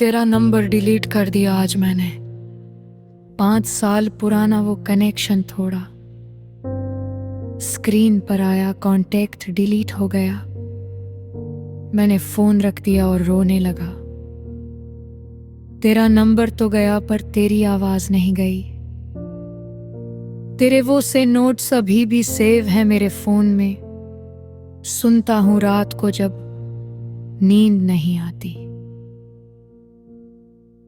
तेरा number delete कर दिया आज मैंने। 5 साल पुराना वो कनेक्शन थोड़ा स्क्रीन पर आया, कांटेक्ट डिलीट हो गया। मैंने फोन रख दिया और रोने लगा। तेरा नंबर तो गया पर तेरी आवाज नहीं गई। तेरे वो से नोट्स अभी भी सेव है मेरे फोन में। सुनता हूं रात को जब नींद नहीं आती।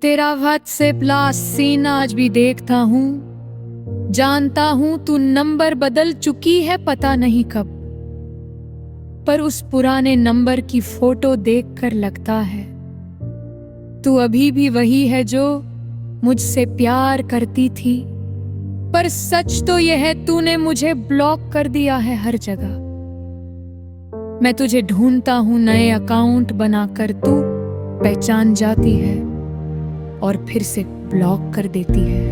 तेरा व्हाट्सएप लास्ट सीन आज भी देखता हूं। जानता हूं तू नंबर बदल चुकी है, पता नहीं कब, पर उस पुराने नंबर की फोटो देखकर लगता है तू अभी भी वही है जो मुझसे प्यार करती थी। पर सच तो यह है तूने मुझे ब्लॉक कर दिया है हर जगह। मैं तुझे ढूंढता हूं नए अकाउंट बनाकर, तू पहचान जाती है और फिर से ब्लॉक कर देती है।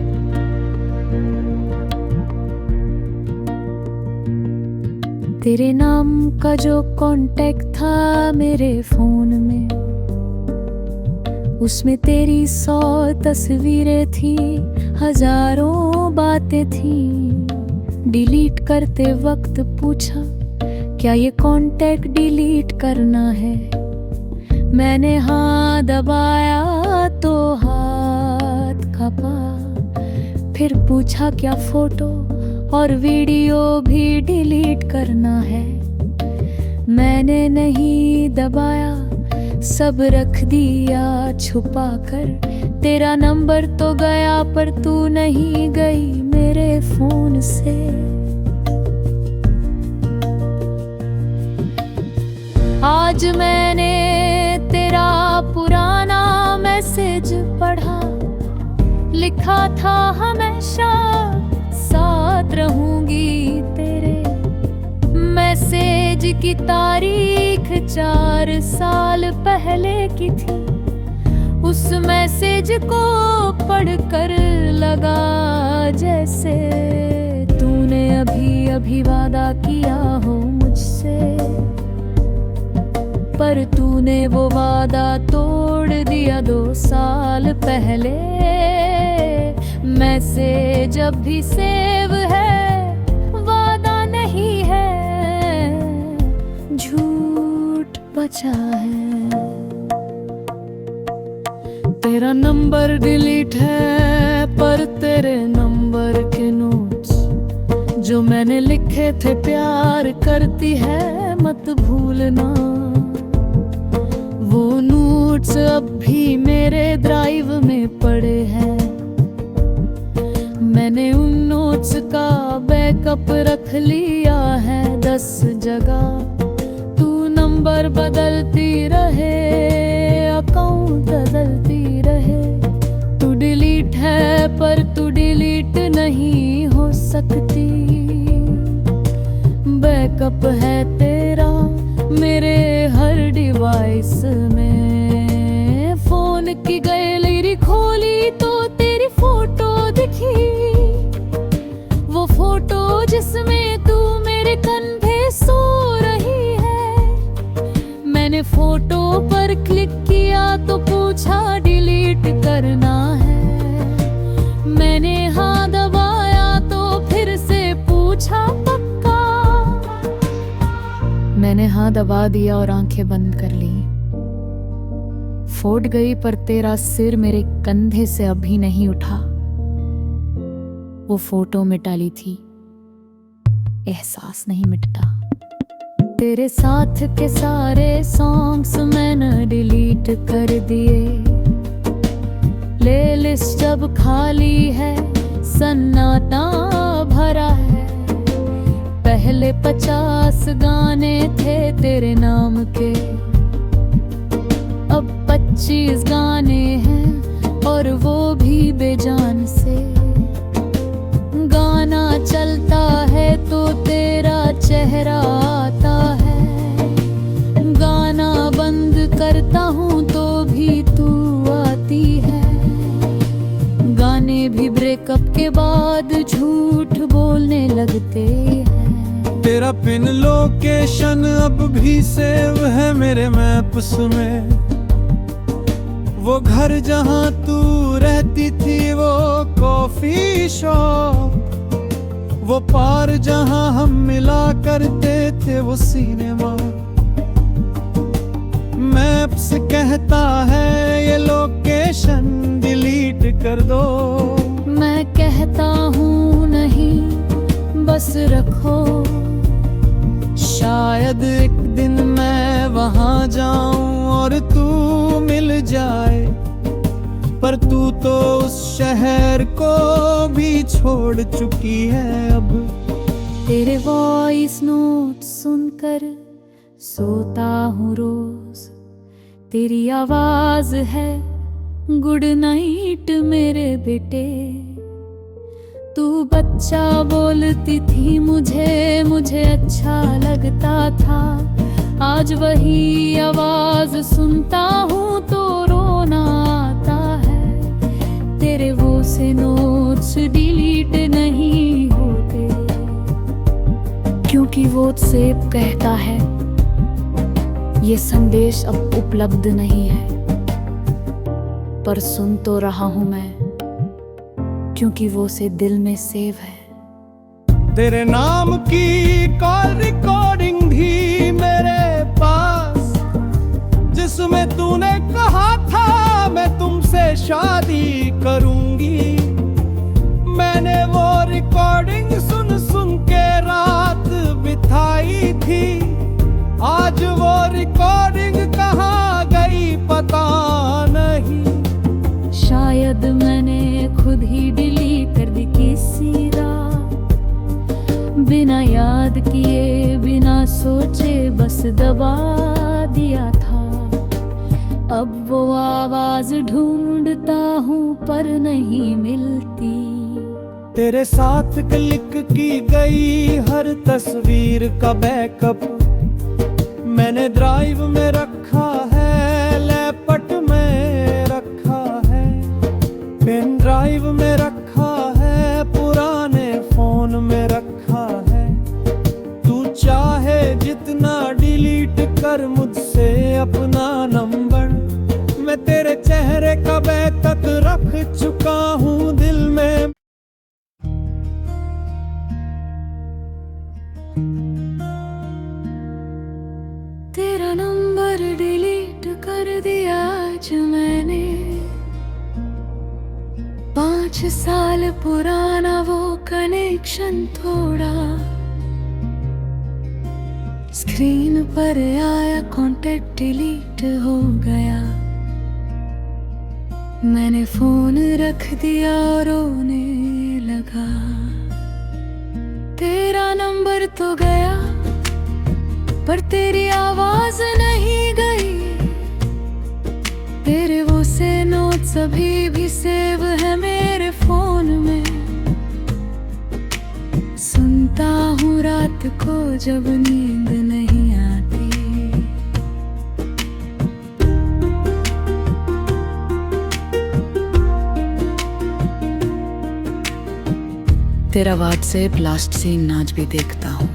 तेरे नाम का जो कांटेक्ट था मेरे फोन में, उसमें तेरी 100 तस्वीरें थी, हजारों बातें थी। डिलीट करते वक्त पूछा क्या ये कांटेक्ट डिलीट करना है। मैंने हाँ दबाया तो हाथ कांपा। फिर पूछा क्या फोटो और वीडियो भी डिलीट करना है। मैंने नहीं दबाया, सब रख दिया छुपा कर। तेरा नंबर तो गया पर तू नहीं गई मेरे फोन से। आज मैंने तेरा पुराना मैसेज पढ़ा। लिखा था हमेशा साथ रहूंगी तेरे। मैसेज की तारीख 4 साल पहले की थी। उस मैसेज को पढ़कर लगा जैसे तूने अभी अभी वादा किया हो मुझसे, पर तूने वो वादा तोड़ दिया 2 साल पहले। मैसेज अब भी सेव है, वादा नहीं है, झूठ बचा है। तेरा नंबर डिलीट है पर तेरे नंबर के नोट्स जो मैंने लिखे थे प्यार करती है मत भूलना। वो नोट्स अब भी मेरे ड्राइव में पड़े हैं। मैंने उन नोट्स का बैकअप रख लिया है 10 जगह। तू नंबर बदलती रहे, अकाउंट बदलती रहे। तू डिलीट है पर तू डिलीट नहीं हो सकती। बैकअप है तेरा मेरे हर डिवाइस में। फोन की गैलरी खोली तो तेरी फोटो दिखी। वो फोटो जिसमें तू मेरे कंधे सो रही है। मैंने फोटो पर क्लिक किया तो पूछा डिलीट करना है। मैंने हाँ दबाया तो फिर से पूछा पक्का। मैंने हाँ दबा दिया और आंखें बंद कर ली। फूट गई पर तेरा सिर मेरे कंधे से अभी नहीं उठा। वो फोटो मिटा ली थी, एहसास नहीं मिटता। तेरे साथ के सारे सॉन्ग्स मैंने डिलीट कर दिए। प्लेलिस्ट अब खाली है, सन्नाटा भरा है। पहले 50 गाने थे तेरे नाम के, अब 25 गाने हैं और वो भी बेजान से। गाना चलता है तो तेरा चेहरा आता है। गाना बंद करता हूँ तो भी तू आती है। गाने भी ब्रेकअप के बाद झूठ बोलने लगते हैं। तेरा पिन लोकेशन अब भी सेव है मेरे मैप्स में। वो घर जहाँ तू रहती थी, वो कॉफी शॉप, वो पार जहाँ हम मिला करते थे, वो सिनेमा। मैप्स कहता है ये लोकेशन डिलीट कर दो, मैं कहता हूँ नहीं, बस रखो। शायद एक दिन मैं वहाँ जाऊं और तू मिल जाए, पर तू तो उस शहर को भी छोड़ चुकी है अब। तेरे वॉइस नोट सुनकर सोता हूँ रोज, तेरी आवाज है गुड नाइट मेरे बेटे। तू बच्चा बोलती थी मुझे अच्छा लगता था, आज वही आवाज सुनता हूँ तो रोना आता है। तेरे वो से नोट्स डिलीट नहीं होते, क्योंकि वो सेब कहता है ये संदेश अब उपलब्ध नहीं है, पर सुन तो रहा हूं मैं, क्योंकि वो से दिल में सेव है। तेरे नाम की कॉल रिकॉर्डिंग भी मेरे पास, जिसमें तूने कहा था मैं तुमसे शादी करूंगी। मैंने वो रिकॉर्डिंग सुन सुन के रात बिताई थी, आज वो रिकॉर्डिंग कहाँ गई पता नहीं। शायद मैंने खुद ही डिलीट कर दी किसी रात, बिना याद किए बिना सोचे बस दबा दिया था। अब वो आवाज ढूंढता हूँ पर नहीं मिलती। तेरे साथ क्लिक की गई हर तस्वीर का बैकअप मैंने ड्राइव में रखा है, लैपटॉप में रखा है, पेन ड्राइव में रखा है, पुराने फोन में रखा है। तू चाहे जितना डिलीट कर मुझसे अपना नंबर, मैं तेरे चेहरे का बैकअप रख चुका हूँ दिल में। तेरा नंबर डिलीट कर दिया आज मैंने, 5 साल पुराना वो कनेक्शन थोड़ा। स्क्रीन पर आया कांटेक्ट डिलीट हो गया, मैंने फोन रख दिया और रोने लगा। तेरा नंबर तो गया पर तेरी आवाज नहीं गई। तेरे वो से नोट्स अभी भी सेव है मेरे फोन में, सुनता हूँ रात को जब नींद नहीं आती। तेरा व्हाट्सएप लास्ट सीन आज भी देखता हूँ,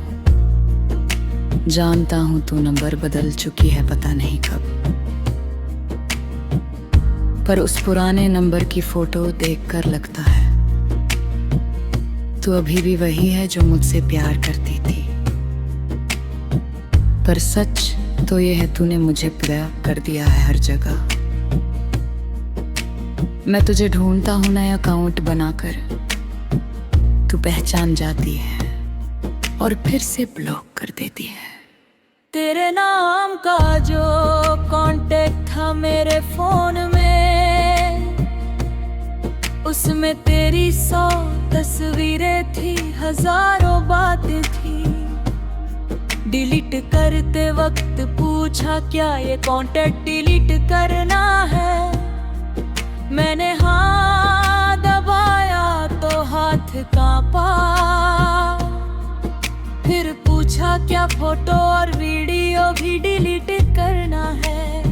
जानता हूँ तू नंबर बदल चुकी है पता नहीं कब, पर उस पुराने नंबर की फोटो देखकर लगता है तू अभी भी वही है जो मुझसे प्यार करती थी। पर सच तो ये है तूने मुझे ब्लॉक कर दिया है हर जगह। मैं तुझे ढूंढता हूँ नया अकाउंट बनाकर, तू पहचान जाती है और फिर से ब्लॉक कर देती है। तेरे नाम का जो कांटेक्ट था मेरे फोन में, उसमें तेरी 100 तस्वीरें थी, हजारों बातें थी। डिलीट करते वक्त पूछा क्या ये कांटेक्ट डिलीट करना है। मैंने हाथ दबाया तो हाथ कांपा, फिर पूछा क्या फोटो और वीडियो भी डिलीट करना है।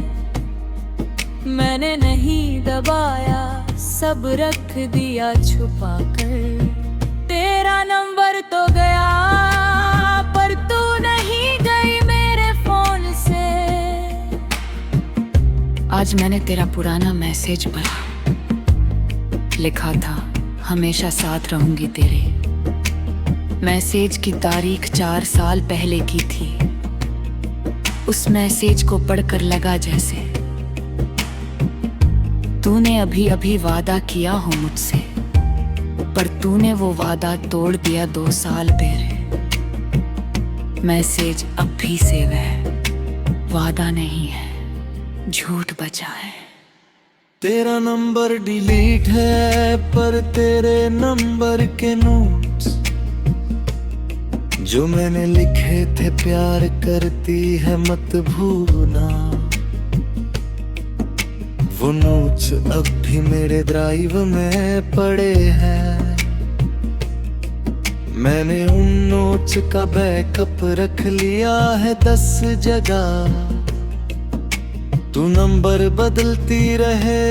मैंने नहीं दबाया, सब रख दिया छुपा कर। तेरा नंबर तो गया पर तू नहीं गई मेरे फोन से। आज मैंने तेरा पुराना मैसेज पढ़ा। लिखा था, हमेशा साथ रहूंगी तेरे। मैसेज की तारीख 4 साल पहले की थी। उस मैसेज को पढ़कर लगा जैसे तूने अभी अभी वादा किया हो मुझसे, पर तूने वो वादा तोड़ दिया 2 साल पहले। मैसेज अब भी सेव है, वादा नहीं है, झूठ बचा है। तेरा नंबर डिलीट है, पर तेरे नंबर के नोट्स जो मैंने लिखे थे, प्यार करती है मत भूलना। वो नोट्स अब भी मेरे ड्राइव में पड़े हैं। मैंने उन नोट्स का बैकअप रख लिया है 10 जगह। तू नंबर बदलती रहे,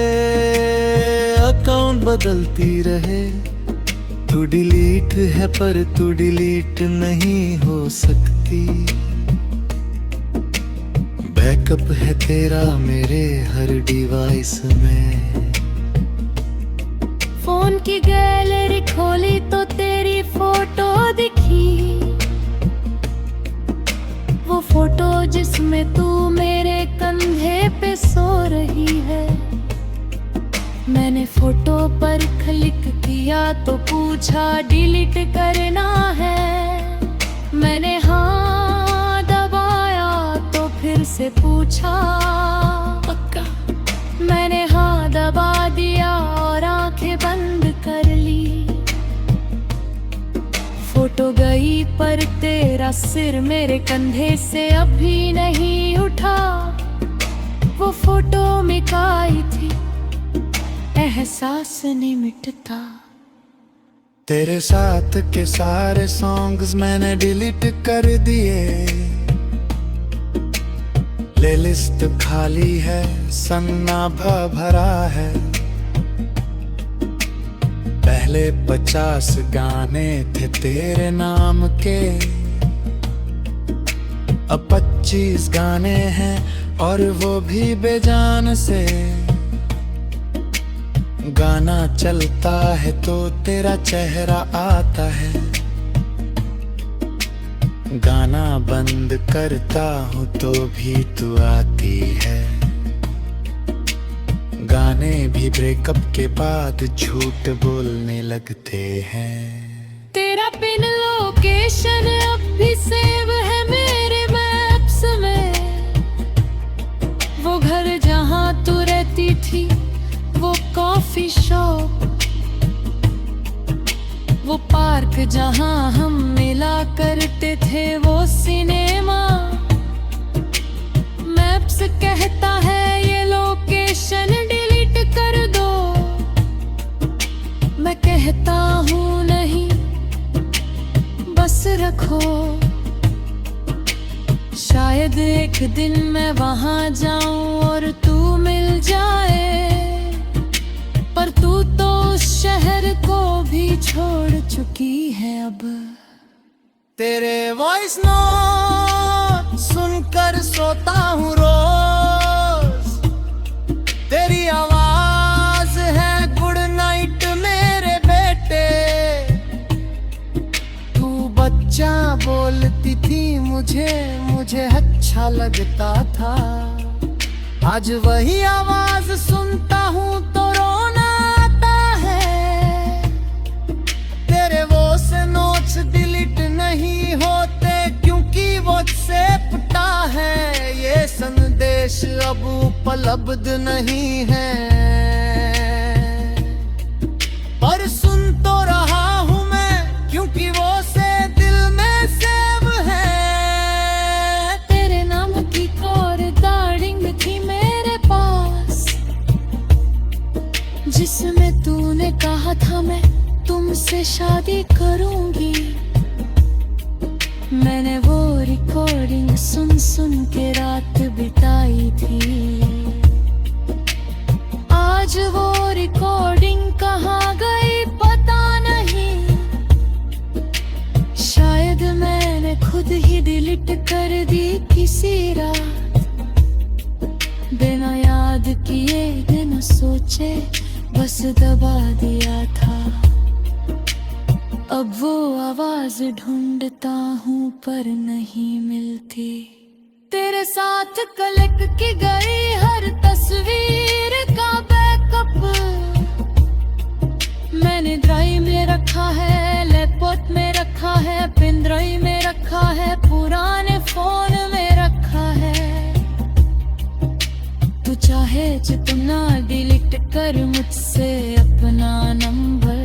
अकाउंट बदलती रहे। तू डिलीट है पर तू डिलीट नहीं हो सकती। बैकअप है तेरा मेरे हर डिवाइस में। फोन की गैलरी खोली तो तेरी फोटो दिखी। वो फोटो जिसमें तू मेरे कंधे पे सो रही है। मैंने फोटो पर क्लिक किया तो पूछा डिलीट करना है। मैंने हाँ दबाया तो फिर से पूछा पक्का। मैंने हाँ दबा दिया और आंखें बंद कर ली। फोटो गई पर तेरा सिर मेरे कंधे से अभी नहीं उठा। वो फोटो मिटाई थी, एहसास नहीं मिटता। तेरे साथ के सारे सॉन्ग्स मैंने डिलीट कर दिए। प्लेलिस्ट खाली है, सन्नाटा भरा है। पहले 50 गाने थे तेरे नाम के, अब 25 गाने हैं और वो भी बेजान से। गाना चलता है तो तेरा चेहरा आता है। गाना बंद करता हूँ तो भी तू आती है। गाने भी ब्रेकअप के बाद झूठ बोलने लगते हैं। तेरा पिन लोकेशन अब भी सेव है मेरे मैप्स में। वो घर जहाँ तू रहती थी, वो कॉफी शॉप, वो पार्क जहाँ हम मिला करते थे, वो सिनेमा। मैप्स कहता है ये लोकेशन डिलीट कर दो। मैं कहता हूँ नहीं, बस रखो। शायद एक दिन मैं वहाँ जाऊं और तू मिल जाए, पर तू तो उस शहर को भी छोड़ चुकी है अब। तेरे वॉइस नोट सुनकर सोता हूँ रोज। तेरी आवाज है गुड नाइट मेरे बेटे। तू बच्चा बोलती थी मुझे अच्छा लगता था। आज वही आवाज सुनता हूँ तो रोना आता है। तेरे वो से नोट्स डिलीट नहीं होते क्योंकि वो से फटा है। ये संदेश अब उपलब्ध नहीं है, पर सुन तो रहा हूँ मैं क्योंकि वो से दिल में सेव है। तेरे नाम की रिकॉर्डिंग थी मेरे पास, जिसमें तूने कहा था मैं तुमसे शादी करूंगी। मैंने वो रिकॉर्डिंग सुन सुन के रात बिताई थी। आज वो रिकॉर्डिंग कहाँ गई पता नहीं। शायद मैंने खुद ही डिलीट कर दी किसी रात, बिना याद याद किए बिन सोचे बस दबा दिया था। अब वो आवाज ढूंढता हूँ पर नहीं मिलती। तेरे साथ क्लिक की गई हर तस्वीर का बैकअप मैंने ड्राइव में रखा है, लैपटॉप में रखा है, पेन ड्राइव में रखा है, पुराने फोन में रखा है। तू चाहे जितना डिलीट कर मुझसे अपना नंबर।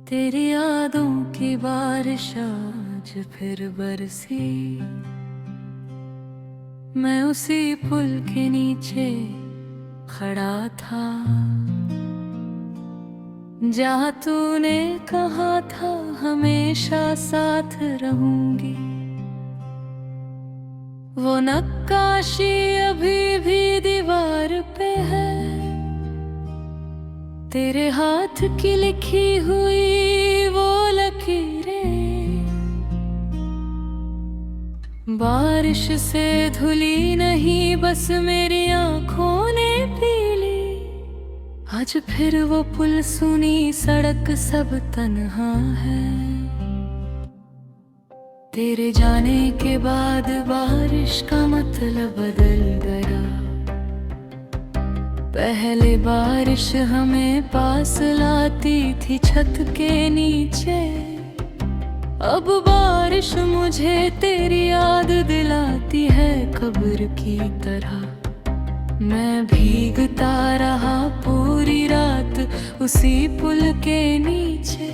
तेरी यादों की बारिश आज फिर बरसी। मैं उसी पुल के नीचे खड़ा था जहाँ तूने कहा था हमेशा साथ रहूंगी। वो नक्काशी अभी भी दीवार पे है, तेरे हाथ की लिखी हुई वो लकीरें। बारिश से धुली नहीं बस मेरी आंखों ने पी ली। आज फिर वो पुल सुनी सड़क सब तन्हा है। तेरे जाने के बाद बारिश का मतलब बदल गया। पहले बारिश हमें पास लाती थी छत के नीचे, अब बारिश मुझे तेरी याद दिलाती है कब्र की तरह। मैं भीगता रहा पूरी रात उसी पुल के नीचे।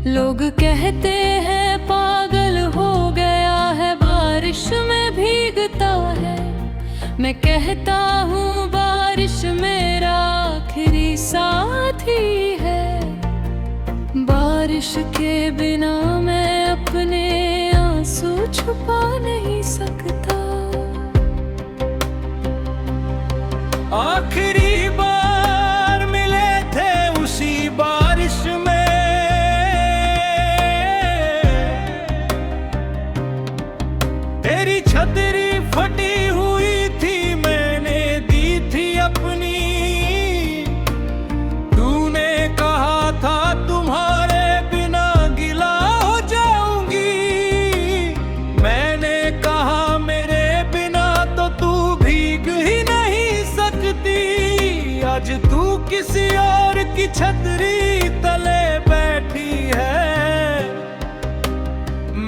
लोग कहते हैं पागल हो गया है, बारिश में भीगता है। मैं कहता हूँ बारिश मेरा आखिरी साथी है। बारिश के बिना मैं अपने आंसू छुपा नहीं सकता। आखिरी बार मिले थे उसी बारिश में, तेरी छतरी फटी हुई थी मैंने दी थी अपनी। तूने कहा था तुम्हारे बिना गिला हो जाऊंगी। मैंने कहा मेरे बिना तो तू भीग ही नहीं सकती। आज तू किसी और की छतरी तले बैठी है,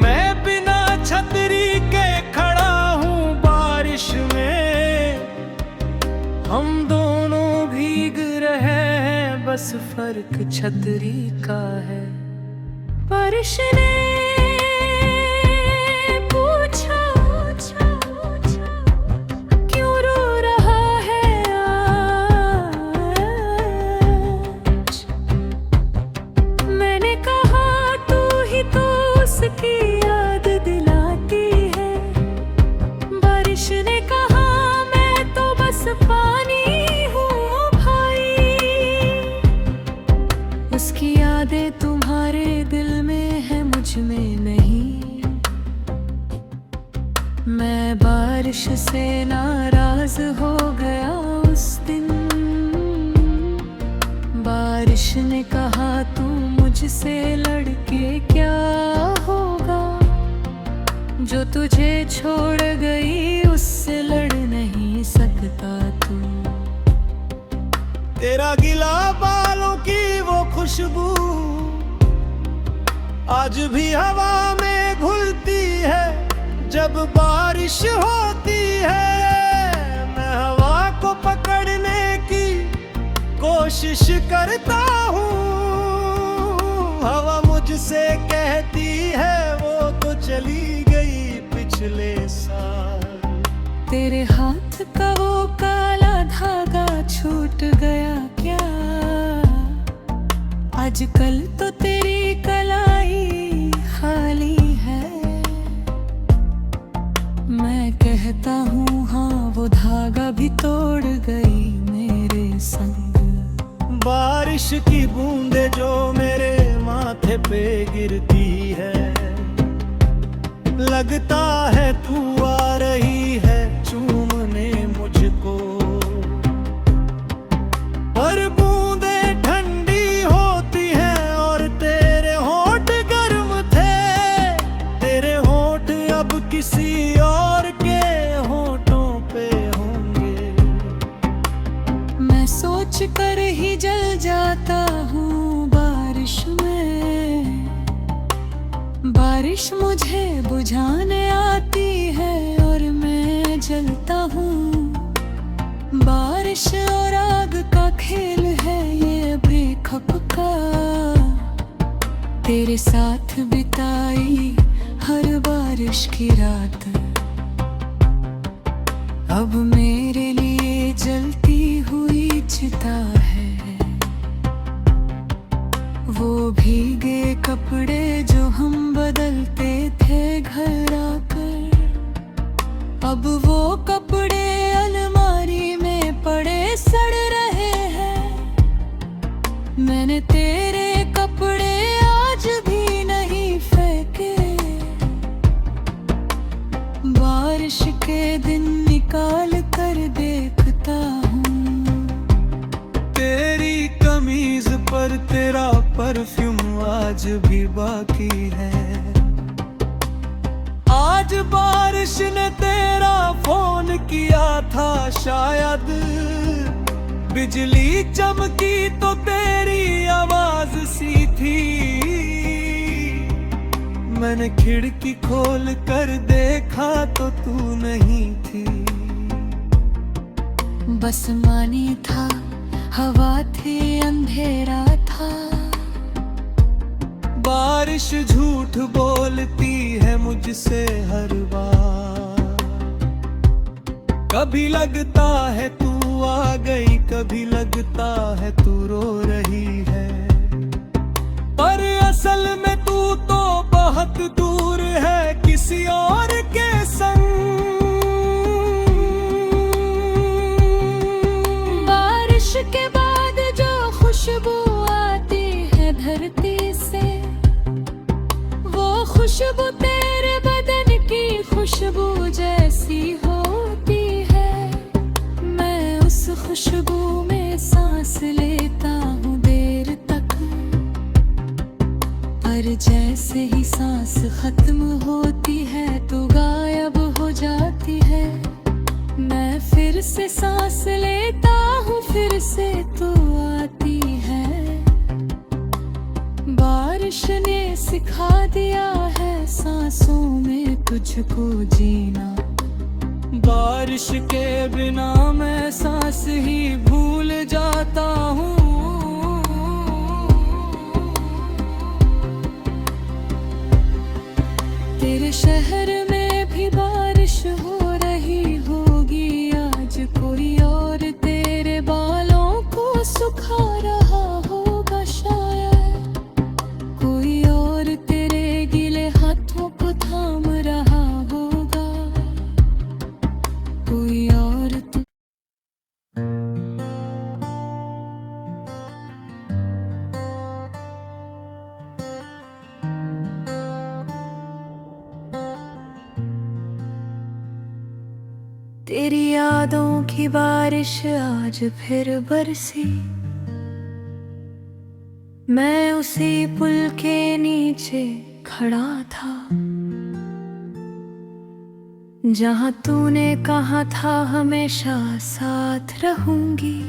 मैं बिना छतरी के खड़ा हूँ बारिश में। हम दोनों भीग रहे हैं बस फर्क छतरी का है। बारिश ने पूछा क्यों रो रहा है आज। मैंने कहा तू ही तो उसकी याद दिलाती है। बारिश ने कहा मैं तो बस पानी हूँ भाई। उसकी यादें तुम्हारे दिल में है मुझ में नहीं। मैं बारिश से नाराज हो गया उस दिन। बारिश ने कहा तू मुझसे लड़के क्या होगा। जो तुझे छोड़ गई उससे लड़ नहीं सकता तू। तेरा गिला बालों की वो खुशबू आज भी हवा में घुलती है जब बारिश होती है। मैं हवा को पकड़ने की कोशिश करता हूँ। हवा मुझसे कहती है वो तो चली गई पिछले साल। तेरे हाथ का वो काला धागा छूट गया क्या। आजकल तो तेरी कलाई खाली है। मैं कहता हूँ हाँ वो धागा भी तोड़ गई मेरे संग। बारिश की बूंदे जो मेरे माथे पे गिरती है, लगता है तू आ रही है चूमने मुझको, और बूंदे ठंडी होती हैं और तेरे होंठ गर्म थे, तेरे होंठ अब किसी और के होंठों पे होंगे। मैं सोच कर ही जल जाता हूँ बारिश में, बारिश मुझे बुझाने आती है और मैं जलता हूँ। बारिश और आग का खेल है ये बेखप का, तेरे साथ बिताई हर बारिश की रात अब मेरे लिए जलती हुई चिता है। वो भीगे कपड़े जो हम बदलते थे घर आकर, अब वो कपड़े अलमारी में पड़े सड़ रहे हैं। मैंने तेरे कपड़े आज भी नहीं फेंके, बारिश के दिन निकाल कर देखता हूँ। तेरी कमीज पर तेरा परफ्यूम आज भी बाकी है, आज बारिश ने तेरा फोन किया था शायद, बिजली चमकी तो तेरी आवाज सी थी। मैंने खिड़की खोल कर देखा तो तू नहीं थी, बस मानी था हवा थी अंधेरा था। बारिश झूठ बोलती है मुझसे हर बार, कभी लगता है तू आ गई, कभी लगता है तू रो रही है, पर असल में तू तो बहुत दूर है किसी और के संग। बारिश के बाद जो खुशबू आती है धरती से, वो खुशबू तेरे बदन की खुशबू जैसी होती है। मैं उस खुशबू में सांस लेता हूँ देर तक, पर जैसे ही सांस खत्म होती है तो गायब हो जाती है। मैं फिर से सांस लेता हूँ, फिर से तू आती है। बारिश ने सिखा दिया है सांसों में तुझको जीना, बारिश के बिना मैं सांस ही भूल जाता हूँ। तेरे शहर में भी बारिश हो रही होगी आज, कोई और तेरे बालों को सुखा रहा होगा शायद, कोई और तेरे गीले हाथों को थाम रहा होगा, कोई और तेरी यादों की बारिश आज फिर बरसी। मैं उसी पुल के नीचे खड़ा था जहां तूने कहा था हमेशा साथ रहूंगी।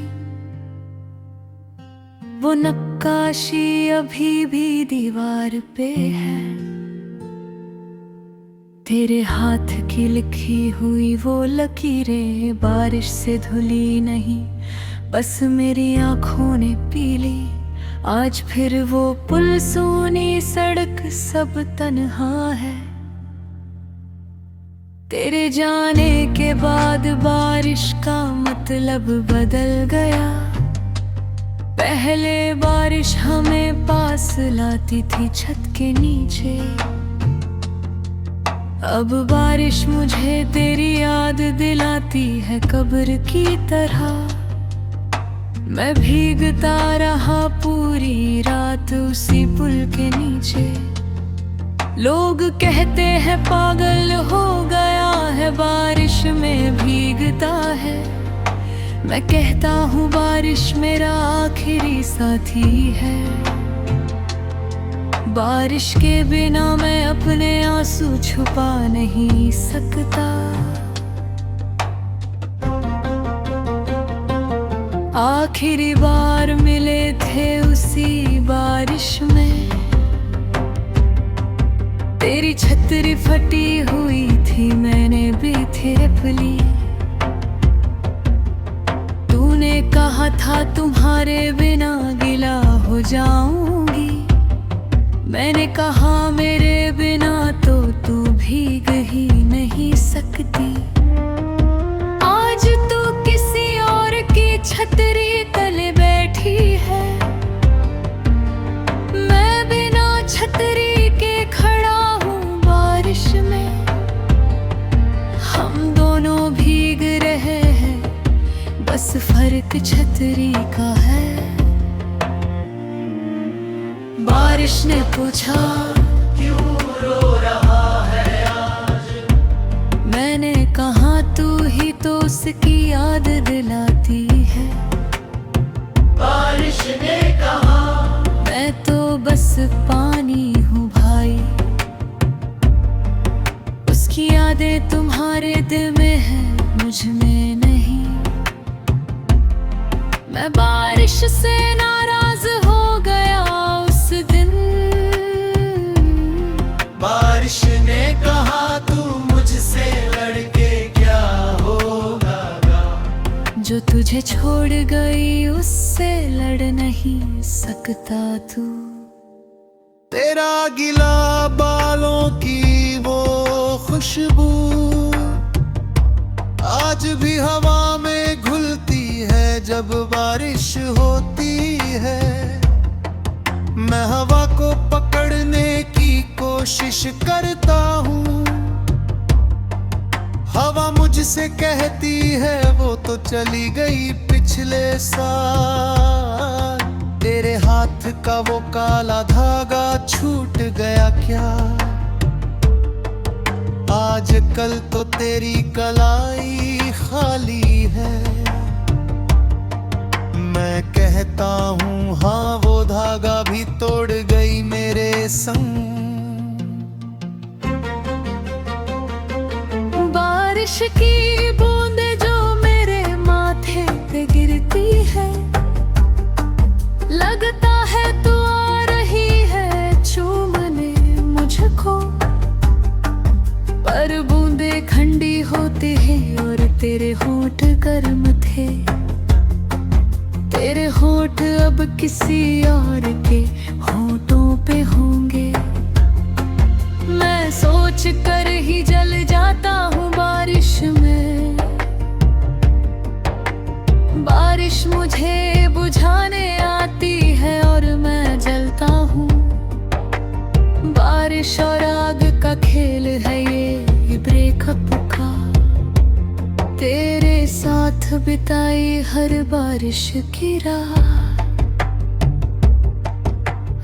वो नक्काशी अभी भी दीवार पे है, तेरे हाथ की लिखी हुई वो लकीरें बारिश से धुली नहीं, बस मेरी आंखों ने पी ली। आज फिर वो पुल, सोनी सड़क, सब तन्हा है। तेरे जाने के बाद बारिश का मतलब बदल गया। पहले बारिश हमें पास लाती थी छत के नीचे, अब बारिश मुझे तेरी याद दिलाती है कब्र की तरह। मैं भीगता रहा पूरी रात उसी पुल के नीचे, लोग कहते हैं पागल हो गया है, बारिश में भीगता है। मैं कहता हूँ बारिश मेरा आखिरी साथी है। बारिश के बिना मैं अपने आंसू छुपा नहीं सकता। आखिरी बार मिले थे उसी बारिश में, तेरी छतरी फटी हुई थी, मैंने भी थिरक ली। तूने कहा था तुम्हारे बिना गिला हो जाऊंगी, मैंने कहा मेरे बिना तो तू भीग ही नहीं सकती। आज तू किसी और की छतरी तले बैठी है, मैं बिना छतरी के खड़ा हूँ बारिश में। हम दोनों भीग रहे हैं, बस फर्क छतरी का है। बारिश ने पूछा क्यों रो रहा है आज, मैंने कहा तू ही तो उसकी याद दिलाती है। बारिश ने कहा मैं तो बस पानी हूँ भाई, उसकी यादें तुम्हारे दिल में है, मुझ में नहीं। मैं बारिश से नाराज हो गया उस दिन। बारिश ने कहा तू मुझसे लड़के क्या होगा, जो तुझे छोड़ गई उससे लड़ नहीं सकता तू। तेरा गिला बालों की वो खुशबू आज भी हवा में घुलती है जब बारिश होती है। मैं हवा को पकड़ने की कोशिश करता हूँ, हवा मुझसे कहती है वो तो चली गई पिछले साल। तेरे हाथ का वो काला धागा छूट गया क्या, आजकल तो तेरी कलाई खाली है। मैं कहता हूँ हाँ वो धागा भी तोड़ गई मेरे संग। बारिश की बूंदे जो मेरे माथे पे गिरती है, लगता है तू आ रही है चूमने मुझको। पर बूंदे ठंडी होती है और तेरे होंठ गर्म थे। तेरे होंठ अब किसी और के होंठों पे होंगे। मैं सोच कर ही जल जाता हूँ बारिश में। बारिश मुझे बुझाने आती है और मैं जलता हूँ। बारिश और आग का खेल है ये ब्रेकअप का। तेरे साथ बिताई हर बारिश की रात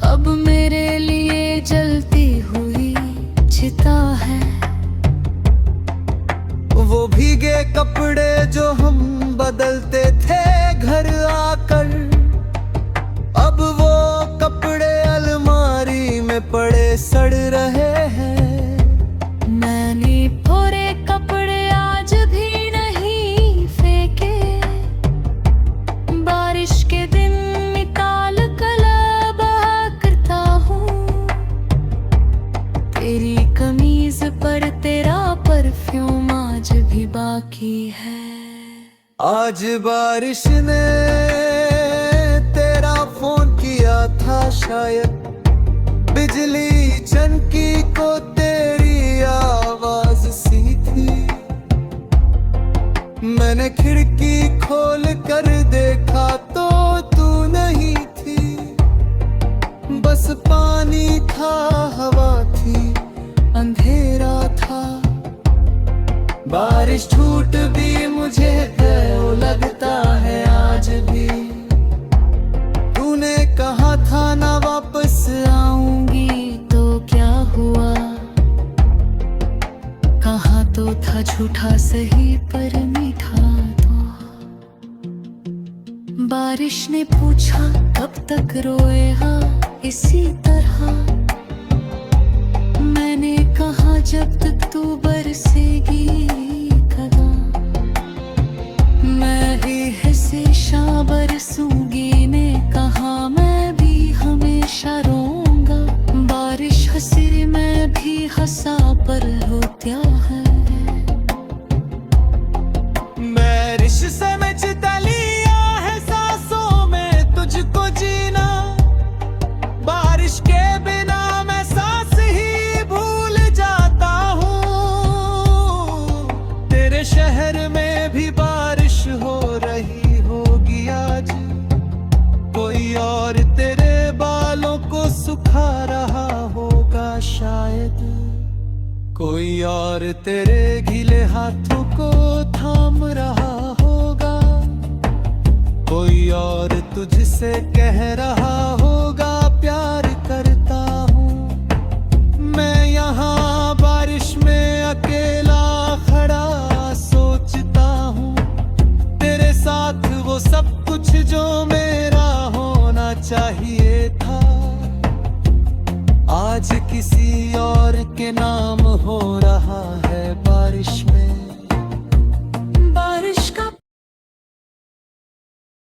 अब मेरे लिए जलती हुई चिता है। वो भीगे कपड़े जो हम बदलते थे घर आकर, अब वो कपड़े अलमारी में पड़े सड़ रहे हैं। मैंने पूरे कपड़े आज भी नहीं फेंके। बारिश के दिन निकाल कलाबा करता हूँ। तेरी कमीज पर तेरा परफ्यूम आज भी बाकी है। आज बारिश ने तेरा फोन किया था शायद, बिजली चमकी को तेरी आवाज सी थी। मैंने खिड़की खोल कर देखा तो तू नहीं थी। बस पानी था, हवा थी, अंधेरा था। बारिश छूट भी मुझे वो लगता है आज भी। तूने कहा था ना वापस आऊंगी तो क्या हुआ? बारिश ने पूछा कब तक रोएगा इसी तरह। मैंने कहा जब तक तू बरसेगी कदा। मैं ही हमेशा बरसूंगी ने कहा, मैं भी हमेशा रोऊंगा। बारिश हंसी मैं भी हंसा पर होता है। मैं रिश्ते से में चिता लिया है सांसों में तुझको जीना। बारिश के बिना मैं सांस ही भूल जाता हूँ। तेरे शहर में भी बारिश हो रही होगी आज। कोई और तेरे बालों को सुखा रहा होगा शायद। कोई और तेरे गीले हाथों को थाम रहा होगा। कोई और तुझसे कह रहा होगा प्यार करता हूँ। मैं यहाँ बारिश में अकेला खड़ा सोचता हूँ। तेरे साथ वो सब कुछ जो मेरा होना चाहिए था, आज किसी और के नाम हो रहा है बारिश में।